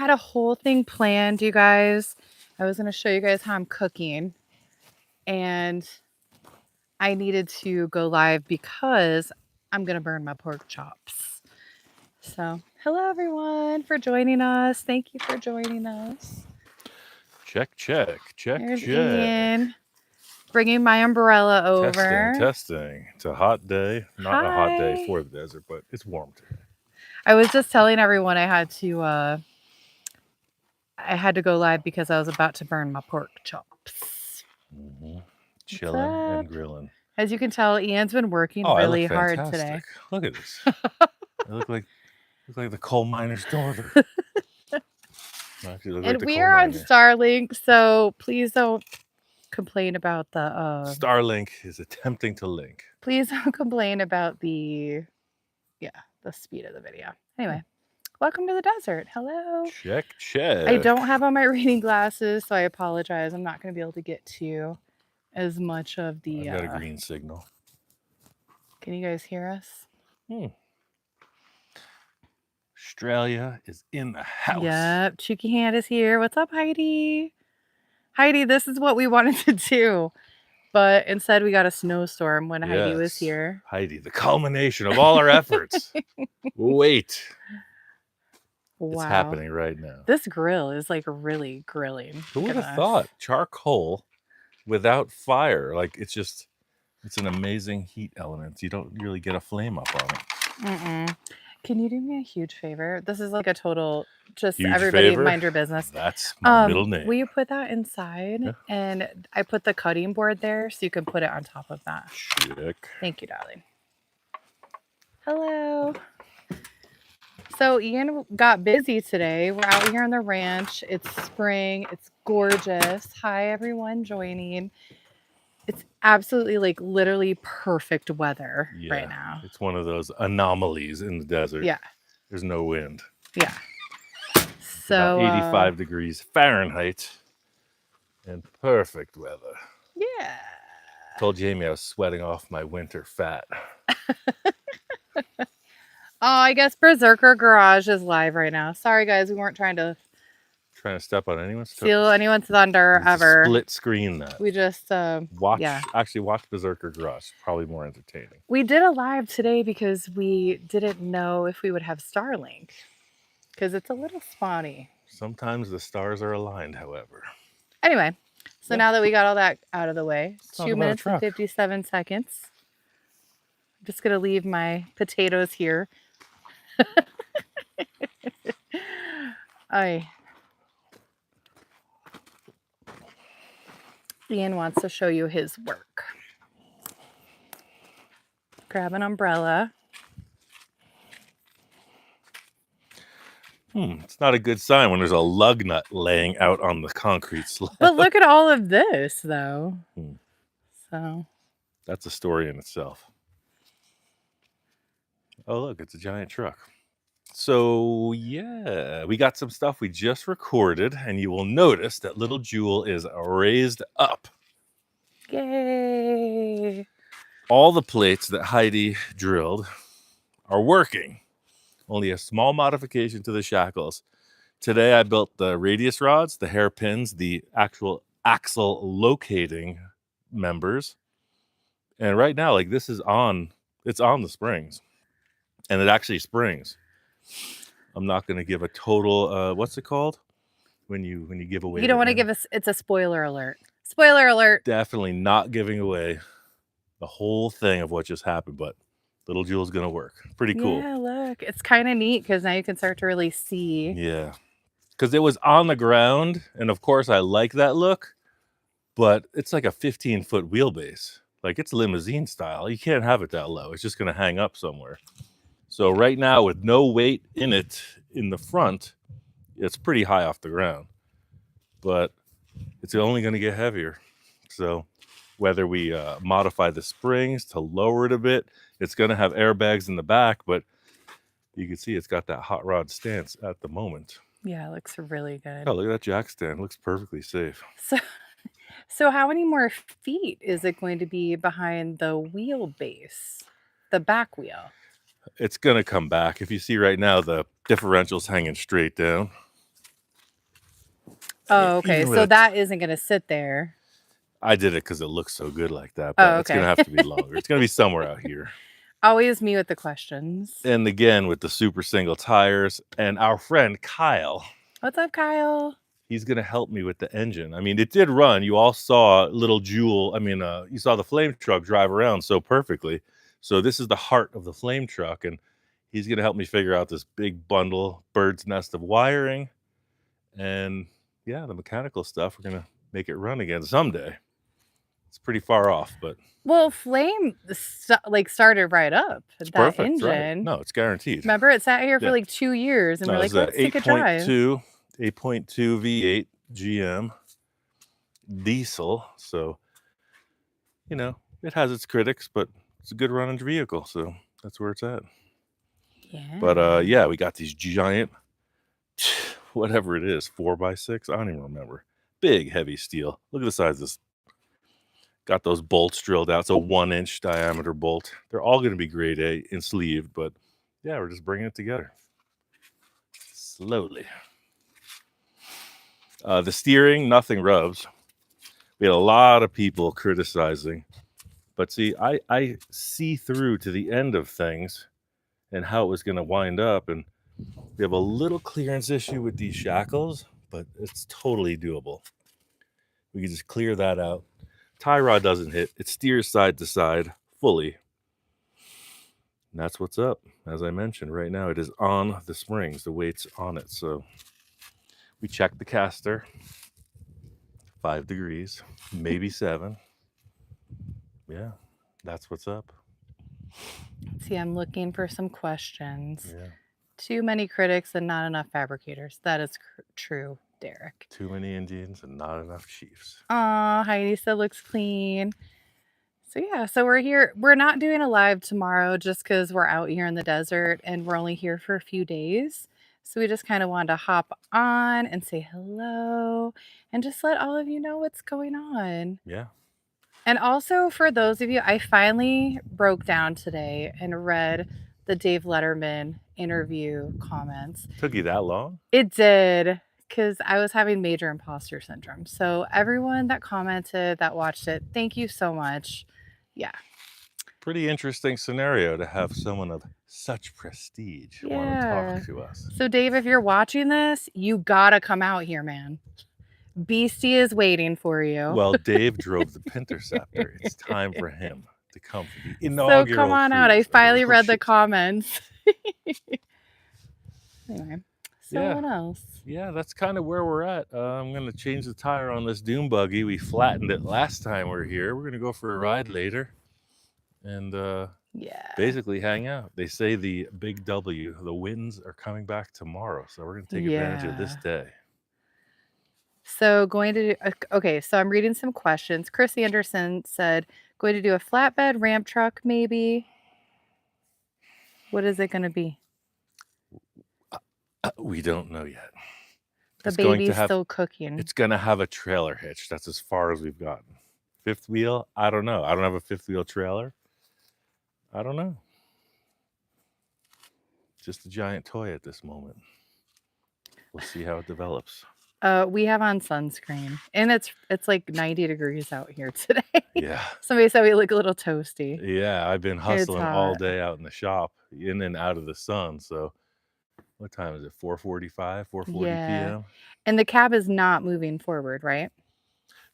had a whole thing planned, you guys. I was going to show you guys how I'm cooking, and I needed to go live because I'm going to burn my pork chops. So, hello everyone for joining us. Thank you for joining us. Check. Here's Ian bringing my umbrella over. Testing. It's a hot day. Not a hot day for the desert, but it's warm today. I was just telling everyone I had to go live because I was about to burn my pork chops. Chilling and grilling. As you can tell, Ian's been working really hard today. Look at this. I look like the coal miner's daughter. And we are on Starlink, so please don't complain about the Starlink is attempting to link. Please don't complain about the speed of the video. Anyway, welcome to the desert. Hello. Check. I don't have on my reading glasses, so I apologize. I'm not going to be able to get to as much of the I got a green signal. Can you guys hear us? Australia is in the house. Yep, Cheeky Hand is here. What's up, Heidi? Heidi, this is what we wanted to do, but instead we got a snowstorm when Heidi was here. Heidi, the culmination of all our efforts. Wait. Wow. It's happening right now. This grill is like really grilling. Who would have thought? Charcoal without fire. Like it's an amazing heat element. You don't really get a flame up on it. Can you do me a huge favor? This is like a total, just huge everybody favor? Mind your business. That's my middle name. Will you put that inside? And I put the cutting board there so you can put it on top of that. Check. Thank you, darling. Hello. So Ian got busy today. We're out here on the ranch. It's spring. It's gorgeous. Hi, everyone joining. It's absolutely like literally perfect weather right now. It's one of those anomalies in the desert. Yeah. There's no wind. Yeah. So 85 degrees Fahrenheit and perfect weather. Yeah. Told Jamie I was sweating off my winter fat. Oh, I guess Berserker Garage is live right now. Sorry guys, we weren't trying to step on anyone's toes. Steal anyone's thunder ever. Split screen that. We just watch Berserker Garage. Probably more entertaining. We did a live today because we didn't know if we would have Starlink. Because it's a little spotty. Sometimes the stars are aligned, however. Anyway, so now that we got all that out of the way, 2 minutes and 57 seconds. I'm just gonna leave my potatoes here. Ian wants to show you his work. Grab an umbrella. It's not a good sign when there's a lug nut laying out on the concrete slab. But look at all of this, though. So that's a story in itself. Oh, look, it's a giant truck. So, yeah, we got some stuff we just recorded, and you will notice that little Jewel is raised up. Yay! All the plates that Heidi drilled are working. Only a small modification to the shackles. Today, I built the radius rods, the hairpins, the actual axle locating members. And right now, like this is it's on the springs. And it actually springs. I'm not going to give a total, what's it called? When you give away. You don't want to give us, it's a spoiler alert. Spoiler alert. Definitely not giving away the whole thing of what just happened, but little Jewel's going to work. Pretty cool. Yeah, look, it's kind of neat because now you can start to really see. Yeah. Because it was on the ground. And of course, I like that look, but it's like a 15-foot wheelbase. Like it's limousine style. You can't have it that low. It's just going to hang up somewhere. So right now, with no weight in it in the front, it's pretty high off the ground. But it's only going to get heavier. So whether we modify the springs to lower it a bit, it's going to have airbags in the back. But you can see it's got that hot rod stance at the moment. Yeah, it looks really good. Oh, look at that jack stand. It looks perfectly safe. So how many more feet is it going to be behind the wheelbase, the back wheel? It's going to come back. If you see right now, the differential's hanging straight down. Oh, okay. Even with So a that isn't going to sit there. I did it because it looks so good like that, Oh, but it's gonna okay. have to be longer. It's gonna be somewhere out here. Always me with the questions. And again, with the super single tires, and our friend Kyle, What's up, Kyle? he's gonna help me with the engine. I mean, it did run. You all saw little Jewel. I mean, you saw the flame truck drive around so perfectly. So this is the heart of the flame truck, and he's gonna help me figure out this big bundle, bird's nest of wiring, and yeah, the mechanical stuff. We're gonna make it run again someday. It's pretty far off, but Well, Flame started right up it's that perfect, right? engine. No, it's guaranteed. Remember, it sat here for Yeah. like 2 years, and No, we're it's like, a let's take a drive. 8.2 V8 GM diesel. So, you know, it has its critics, but it's a good running vehicle. So that's where it's at. Yeah. But yeah, we got these giant, whatever it is, 4x6. I don't even remember. Big, heavy steel. Look at the size of this. Got those bolts drilled out. It's a 1-inch diameter bolt. They're all going to be grade A and sleeved, but yeah, we're just bringing it together slowly. The steering, nothing rubs. We had a lot of people criticizing, but see, I see through to the end of things and how it was going to wind up, and we have a little clearance issue with these shackles, but it's totally doable. We can just clear that out. Tie rod doesn't hit. It steers side to side fully. And that's what's up. As I mentioned, right now it is on the springs. The weight's on it. So we checked the caster. 5 degrees, maybe 7. Yeah, that's what's up. See, I'm looking for some questions. Yeah. Too many critics and not enough fabricators. That is true, Derek. Too many Indians and not enough chiefs. Aw, Heidi said looks clean. So yeah, so we're here. We're not doing a live tomorrow just because we're out here in the desert and we're only here for a few days. So we just kind of wanted to hop on and say hello and just let all of you know what's going on. Yeah. And also for those of you, I finally broke down today and read the Dave Letterman interview comments. Took you that long? It did, because I was having major imposter syndrome. So everyone that commented, that watched it, thank you so much. Yeah. Pretty interesting scenario to have someone of such prestige want to Yeah. talk to us. So Dave, if you're watching this, you gotta come out here, man. Beastie is waiting for you. Well, Dave drove the Pinterceptor. It's time for him to come for the inaugural So come on out. I cruise of the finally read the Roches. comments. Anyway, so Yeah. what else? Yeah, that's kind of where we're at. I'm going to change the tire on this dune buggy. We flattened it last time we were here. We're going to go for a ride later and Yeah. basically hang out. They say the big W, the winds are coming back tomorrow. So we're going to take advantage of this day. So going to do, okay, so I'm reading some questions. Chris Anderson said, going to do a flatbed ramp truck, maybe. What is it going to be? We don't know yet. The baby's still cooking. It's going to have a trailer hitch. That's as far as we've gotten. Fifth wheel? I don't know. I don't have a fifth wheel trailer. I don't know. Just a giant toy at this moment. We'll see how it develops. We have on sunscreen, and it's like 90 degrees out here today. Yeah. Somebody said we look a little toasty. Yeah, I've been hustling all day out in the shop, in and out of the sun. So what time is it? 4:45, 4:40 p.m. And the cab is not moving forward, right?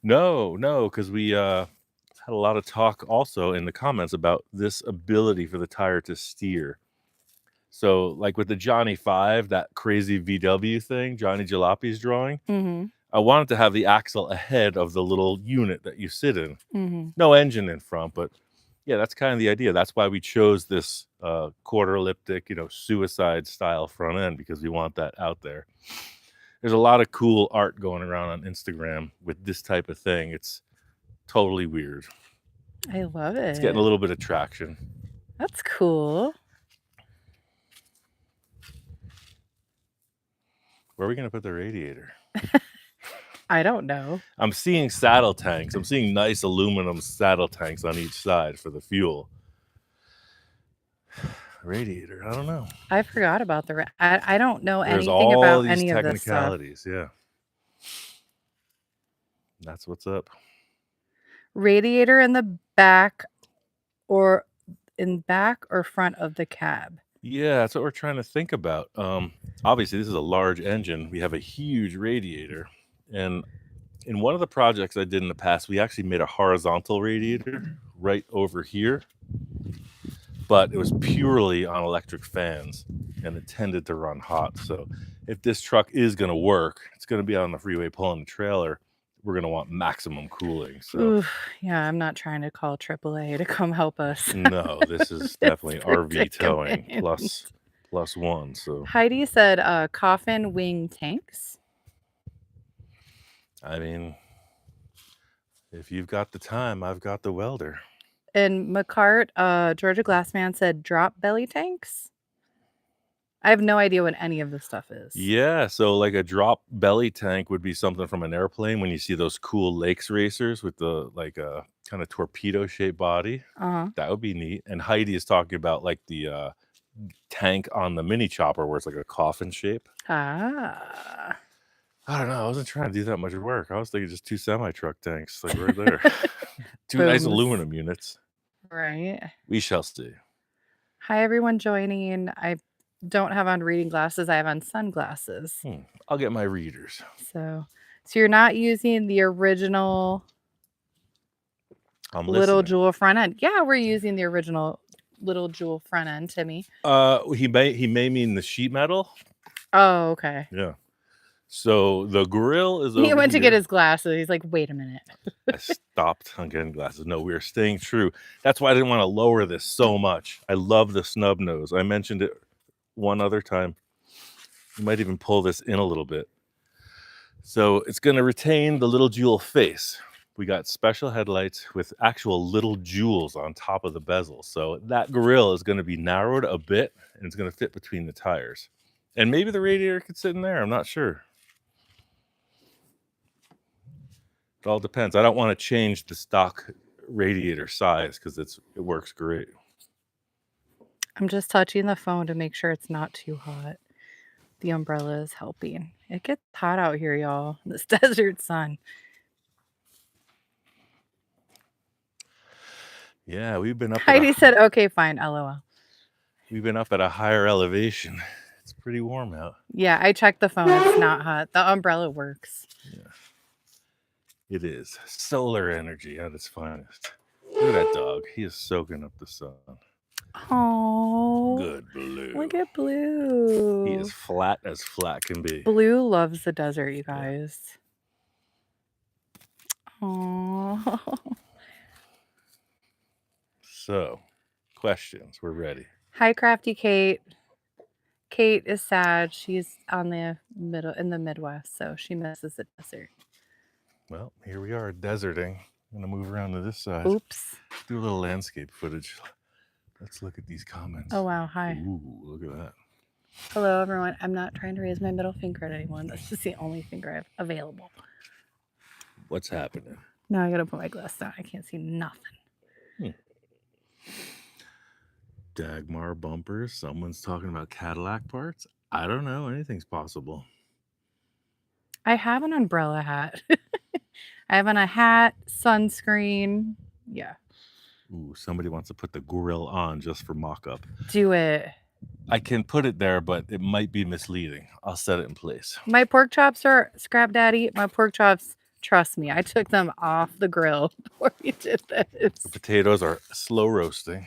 No, because we had a lot of talk also in the comments about this ability for the tire to steer. So like with the Johnny 5, that crazy VW thing, Johnny Jalape's drawing, I wanted to have the axle ahead of the little unit that you sit in. No engine in front, but yeah, that's kind of the idea. That's why we chose this quarter elliptic, suicide style front end, because we want that out there. There's a lot of cool art going around on Instagram with this type of thing. It's totally weird. I love it. It's getting a little bit of traction. That's cool. Where are we going to put the radiator? I don't know. I'm seeing saddle tanks. I'm seeing nice aluminum saddle tanks on each side for the fuel. Radiator, I don't know. I forgot about I don't know There's anything about these any of this stuff. technicalities, yeah. That's what's up. Radiator in the back or front of the cab? Yeah, that's what we're trying to think about. Obviously, this is a large engine. We have a huge radiator. And in one of the projects I did in the past, we actually made a horizontal radiator right over here, but it was purely on electric fans and it tended to run hot. So if this truck is going to work, it's going to be on the freeway pulling the trailer. We're going to want maximum cooling. So Oof, yeah, I'm not trying to call AAA to come help us. no, this is This definitely RV towing predicament. plus one. So Heidi said coffin wing tanks. I mean, if you've got the time, I've got the welder. And McCart, Georgia Glassman said drop belly tanks. I have no idea what any of this stuff is. Yeah, so like a drop belly tank would be something from an airplane when you see those cool lakes racers with the like a kind of torpedo shaped body. Uh-huh. That would be neat. And Heidi is talking about like the tank on the mini chopper where it's like a coffin shape. Ah. I don't know. I wasn't trying to do that much work. I was thinking just 2 semi-truck tanks, like right there. 2 nice Booms. aluminum units. Right. We shall see. Hi, everyone joining. I don't have on reading glasses. I have on sunglasses. I'll get my readers. So you're not using the original I'm little listening. jewel front end. Yeah, we're using the original little jewel front end, Timmy. He may mean the sheet metal. Oh, okay. Yeah. So the grill is He over went to here. get his glasses. He's like, wait a minute. I stopped on getting glasses. No, we are staying true. That's why I didn't want to lower this so much. I love the snub nose. I mentioned it one other time. You might even pull this in a little bit. So it's going to retain the little jewel face. We got special headlights with actual little jewels on top of the bezel. So that grill is going to be narrowed a bit and it's going to fit between the tires. And maybe the radiator could sit in there. I'm not sure. It all depends. I don't want to change the stock radiator size because it works great. I'm just touching the phone to make sure it's not too hot. The umbrella is helping. It gets hot out here, y'all. This desert sun. Yeah, we've been up. Heidi said, "Okay, fine, LOL." We've been up at a higher elevation. It's pretty warm out. Yeah, I checked the phone. It's not hot. The umbrella works. Yeah. It is solar energy at its finest. Look at that dog. He is soaking up the sun. Oh, good Blue. Look at Blue. He is flat as flat can be. Blue loves the desert, you guys. Oh. So, questions. We're ready. Hi, Crafty Kate. Kate is sad. She's in the Midwest, so she misses the desert. Well, here we are, deserting. I'm going to move around to this side. Oops. Do a little landscape footage. Let's look at these comments. Oh, wow. Hi. Ooh, look at that. Hello, everyone. I'm not trying to raise my middle finger at anyone. That's just the only finger I have available. What's happening? Now I got to put my glass down. I can't see nothing. Dagmar bumpers. Someone's talking about Cadillac parts. I don't know. Anything's possible. I have an umbrella hat. I have on a hat, sunscreen. Yeah. Ooh, somebody wants to put the grill on just for mock-up. Do it. I can put it there, but it might be misleading. I'll set it in place. My pork chops are Scrap Daddy. My pork chops, trust me, I took them off the grill before we did this. The potatoes are slow roasting.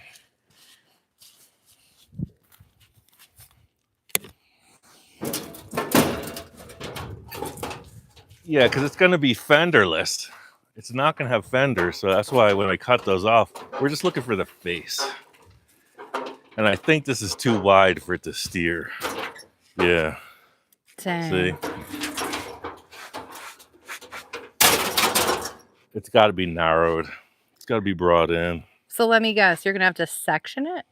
Yeah, because it's going to be fenderless. It's not going to have fenders, so that's why when I cut those off, we're just looking for the face. And I think this is too wide for it to steer. Yeah. Dang. See? It's got to be narrowed. It's got to be brought in. So let me guess, you're going to have to section it?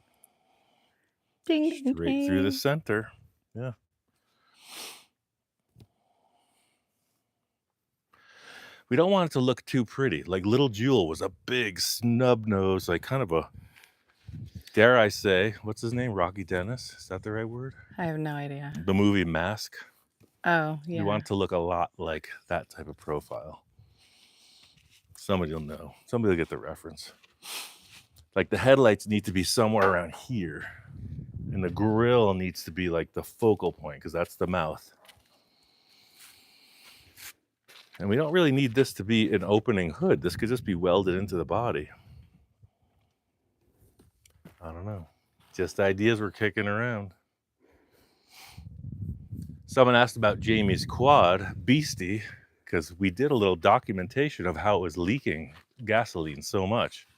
Ding, ding, Straight ding. through the center. Yeah. We don't want it to look too pretty. Like Little Jewel was a big snub nose, like kind of a, dare I say, what's his name? Rocky Dennis? Is that the right word? I have no idea. The movie Mask. Oh, yeah. We want it to look a lot like that type of profile. Somebody will know. Somebody will get the reference. Like the headlights need to be somewhere around here. And the grill needs to be like the focal point because that's the mouth. And we don't really need this to be an opening hood. This could just be welded into the body. I don't know. Just ideas were kicking around. Someone asked about Jamie's quad, Beastie, because we did a little documentation of how it was leaking gasoline so much.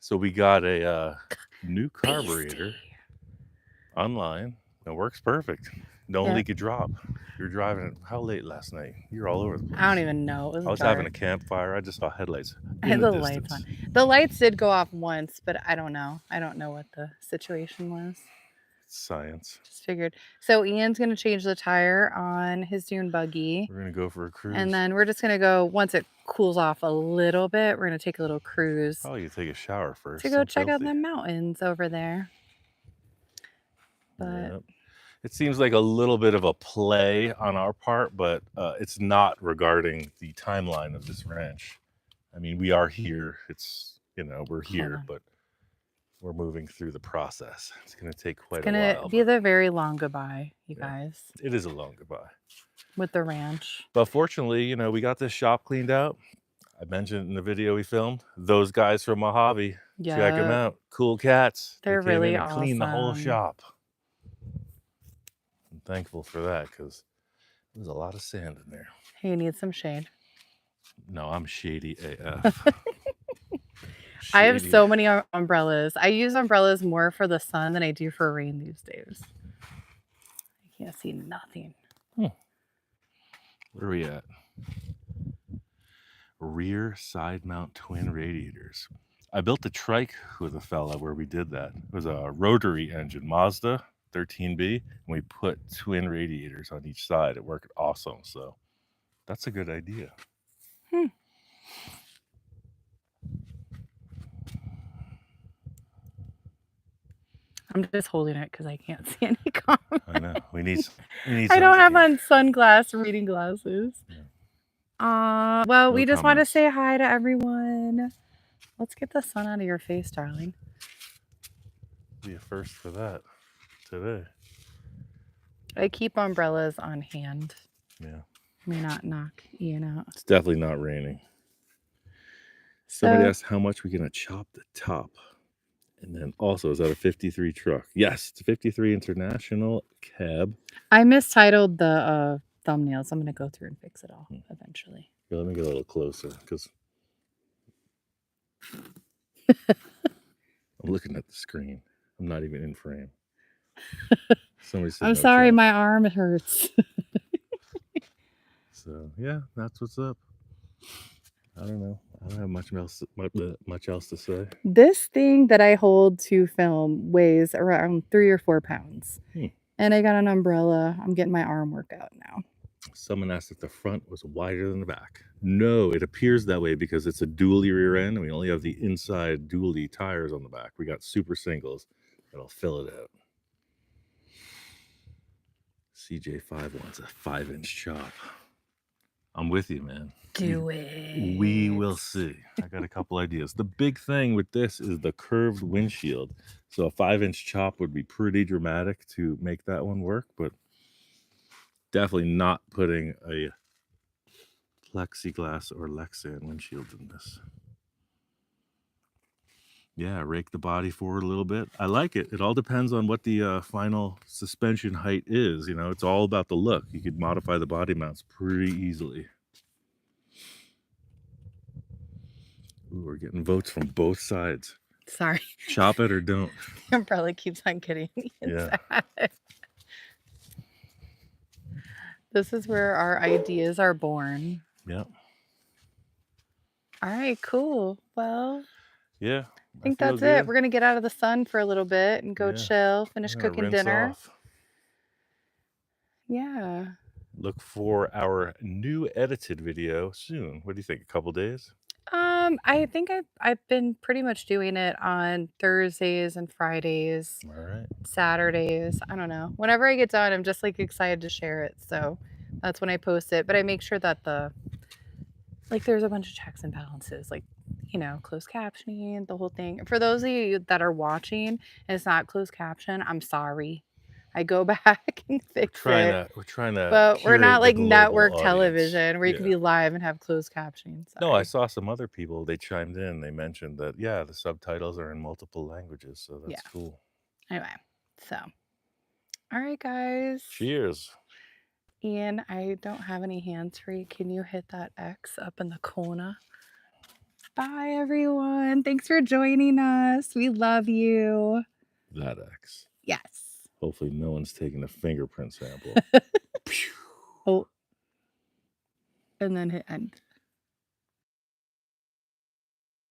So we got a new carburetor online. It works perfect. No leaky drop. You're driving it. How late last night? You're all over the place. I don't even know. I was having a campfire. I just saw headlights. I had the lights on. The lights did go off once, but I don't know. I don't know what the situation was. Science. Just figured. So Ian's going to change the tire on his dune buggy. We're going to go for a cruise. And then we're just going to go, once it cools off a little bit, we're going to take a little cruise. Probably take a shower first. To go check out the mountains over there. But yep. It seems like a little bit of a play on our part, but it's not regarding the timeline of this ranch. I mean, we are here. It's, you know, we're here, but we're moving through the process. It's going to take quite a while. It's going to be the very long goodbye, you guys. It is a long goodbye. With the ranch. But fortunately, you know, we got this shop cleaned out. I mentioned in the video we filmed, those guys from Mojave. Check them out. Cool cats. They're really awesome. Clean the whole shop. I'm thankful for that because there's a lot of sand in there. You need some shade. No, I'm shady AF. I have so many umbrellas. I use umbrellas more for the sun than I do for rain these days. I can't see nothing. Where are we at? Rear side mount twin radiators. I built a trike with a fella where we did that. It was a rotary engine, Mazda 13B, and we put twin radiators on each side. It worked awesome. So that's a good idea. I'm just holding it because I can't see any comments. I know. We need I don't have on reading glasses. Yeah. Well, we just want to say hi to everyone. Let's get the sun out of your face, darling. Be a first for that today. I keep umbrellas on hand. Yeah. May not knock Ian out. It's definitely not raining. Somebody asked how much we're going to chop the top. And then also, is that a 53 truck? Yes, it's a 53 International cab. I mistitled the thumbnails. I'm going to go through and fix it all eventually. Here, let me get a little closer because I'm looking at the screen. I'm not even in frame. I'm sorry, my arm hurts. So, yeah, that's what's up. I don't know. I don't have much else to say. This thing that I hold to film weighs around 3 or 4 pounds. And I got an umbrella. I'm getting my arm workout now. Someone asked if the front was wider than the back. No, it appears that way because it's a dually rear end and we only have the inside dually tires on the back. We got super singles that'll fill it out. CJ5 wants a 5-inch chop. I'm with you, man. Do it. We will see. I got a couple ideas. The big thing with this is the curved windshield. So a 5-inch chop would be pretty dramatic to make that one work, but definitely not putting a plexiglass or Lexan windshield in this. Yeah, rake the body forward a little bit. I like it. It all depends on what the final suspension height is. You know, it's all about the look. You could modify the body mounts pretty easily. Ooh, we're getting votes from both sides. Sorry. Chop it or don't. The umbrella keeps on getting me inside. Yeah. This is where our ideas are born. Yep. All right, cool. Well, yeah. I think that's it. We're going to get out of the sun for a little bit and go chill, finish cooking dinner. Off. Yeah. Look for our new edited video soon. What do you think? A couple days? I think I've been pretty much doing it on Thursdays and Fridays. All right. Saturdays. I don't know. Whenever I get done, I'm just like excited to share it. So that's when I post it. But I make sure that the like there's a bunch of checks and balances, like, you know, closed captioning, the whole thing. For those of you that are watching and it's not closed caption, I'm sorry. I go back and fix it. We're trying to But we're not curate the like global network audience. television where you can Yeah. be live and have closed captioning. No, I Sorry. saw some other people, they chimed in, they mentioned that, yeah, the subtitles are in multiple languages, so Yeah. that's cool. Anyway, so all right, guys. Cheers. Ian, I don't have any hands free. Can you hit that X up in the corner? Bye, everyone. Thanks for joining us. We love you. That X. Yes. Hopefully no one's taking a fingerprint sample. Oh, and then hit end.